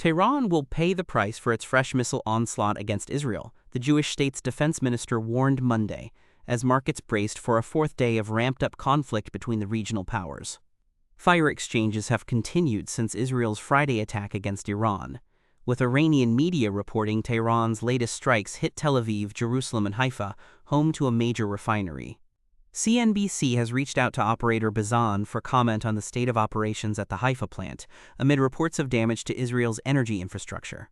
Tehran will pay the price for its fresh missile onslaught against Israel, the Jewish state's defense minister warned Monday, as markets braced for a fourth day of ramped-up conflict between the regional powers. Fire exchanges have continued since Israel's Friday attack against Iran, with Iranian media reporting Tehran's latest strikes hit Tel Aviv, Jerusalem, and Haifa, home to a major refinery. CNBC has reached out to operator Bazan for comment on the state of operations at the Haifa plant, amid reports of damage to Israel's energy infrastructure.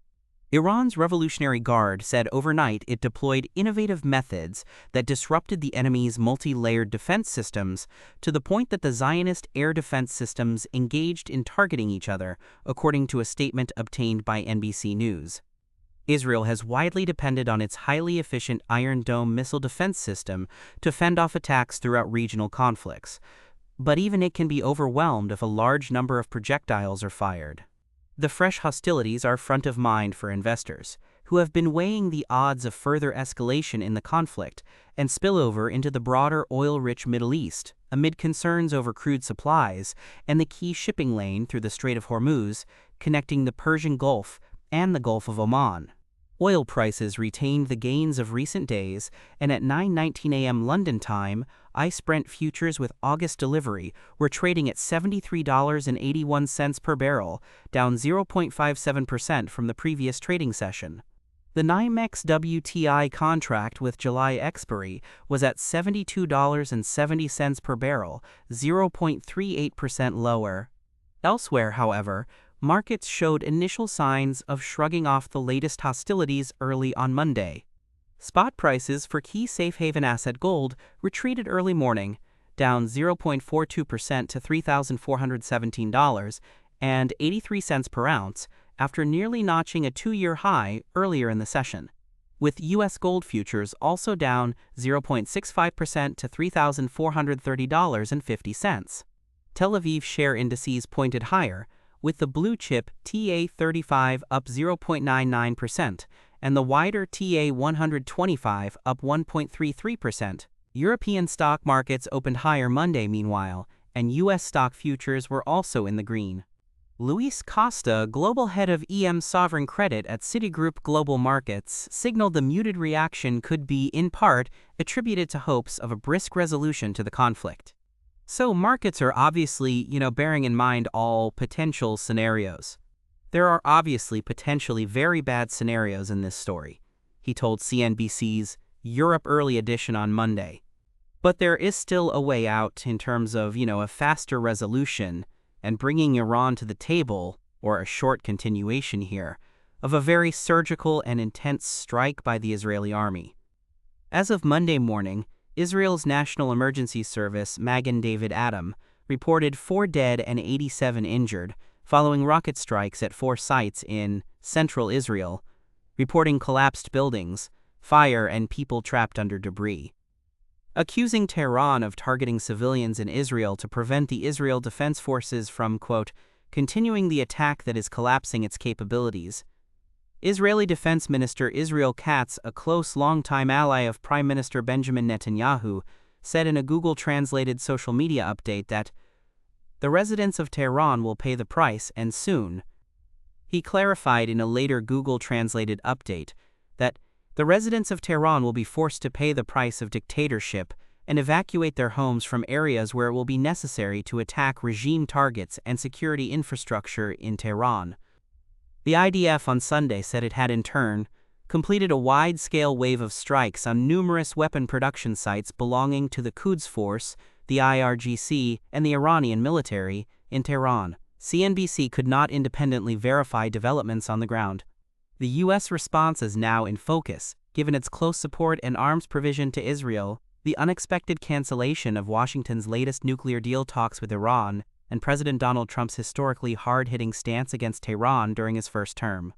Iran's Revolutionary Guard said overnight it deployed innovative methods that disrupted the enemy's multi-layered defense systems to the point that the Zionist air defense systems engaged in targeting each other, according to a statement obtained by NBC News. Israel has widely depended on its highly efficient Iron Dome missile defense system to fend off attacks throughout regional conflicts, but even it can be overwhelmed if a large number of projectiles are fired. The fresh hostilities are front of mind for investors, who have been weighing the odds of further escalation in the conflict and spillover into the broader oil-rich Middle East, amid concerns over crude supplies and the key shipping lane through the Strait of Hormuz, connecting the Persian Gulf and the Gulf of Oman. Oil prices retained the gains of recent days, and at 9:19 a.m. London time, ICE Brent futures with August delivery were trading at $73.81 per barrel, down 0.57% from the previous trading session. The NYMEX WTI contract with July expiry was at $72.70 per barrel, 0.38% lower. Elsewhere, however, markets showed initial signs of shrugging off the latest hostilities early on Monday. Spot prices for key safe haven asset gold retreated early morning, down 0.42% to $3,417.83 per ounce after nearly notching a two-year high earlier in the session, with U.S. gold futures also down 0.65% to $3,430.50. Tel Aviv share indices pointed higher, with the blue-chip TA35 up 0.99% and the wider TA125 up 1.33%. European stock markets opened higher Monday meanwhile, and U.S. stock futures were also in the green. Luis Costa, global head of EM Sovereign Credit at Citigroup Global Markets, signaled the muted reaction could be, in part, attributed to hopes of a brisk resolution to the conflict. So markets are obviously, bearing in mind all potential scenarios. There are obviously potentially very bad scenarios in this story, he told CNBC's Europe Early Edition on Monday. But there is still a way out in terms of, a faster resolution and bringing Iran to the table, or a short continuation here, of a very surgical and intense strike by the Israeli army. As of Monday morning, Israel's National Emergency Service, Magen David Adom, reported 4 dead and 87 injured following rocket strikes at 4 sites in central Israel, reporting collapsed buildings, fire, and people trapped under debris. Accusing Tehran of targeting civilians in Israel to prevent the Israel Defense Forces from, quote, continuing the attack that is collapsing its capabilities, Israeli Defense Minister Israel Katz, a close longtime ally of Prime Minister Benjamin Netanyahu, said in a Google-translated social media update that the residents of Tehran will pay the price, and soon. He clarified in a later Google-translated update that the residents of Tehran will be forced to pay the price of dictatorship and evacuate their homes from areas where it will be necessary to attack regime targets and security infrastructure in Tehran. The IDF on Sunday said it had in turn completed a wide-scale wave of strikes on numerous weapon production sites belonging to the Quds Force, the IRGC, and the Iranian military in Tehran. CNBC could not independently verify developments on the ground. The U.S. response is now in focus, given its close support and arms provision to Israel, the unexpected cancellation of Washington's latest nuclear deal talks with Iran, and President Donald Trump's historically hard-hitting stance against Tehran during his first term.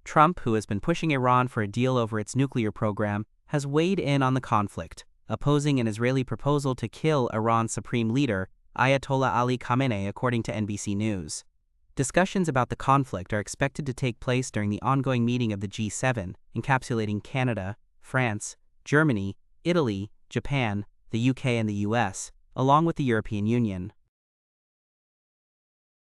Trump, who has been pushing Iran for a deal over its nuclear program, has weighed in on the conflict, opposing an Israeli proposal to kill Iran's supreme leader, Ayatollah Ali Khamenei, according to NBC News. Discussions about the conflict are expected to take place during the ongoing meeting of the G7, encapsulating Canada, France, Germany, Italy, Japan, the UK, and the US, along with the European Union.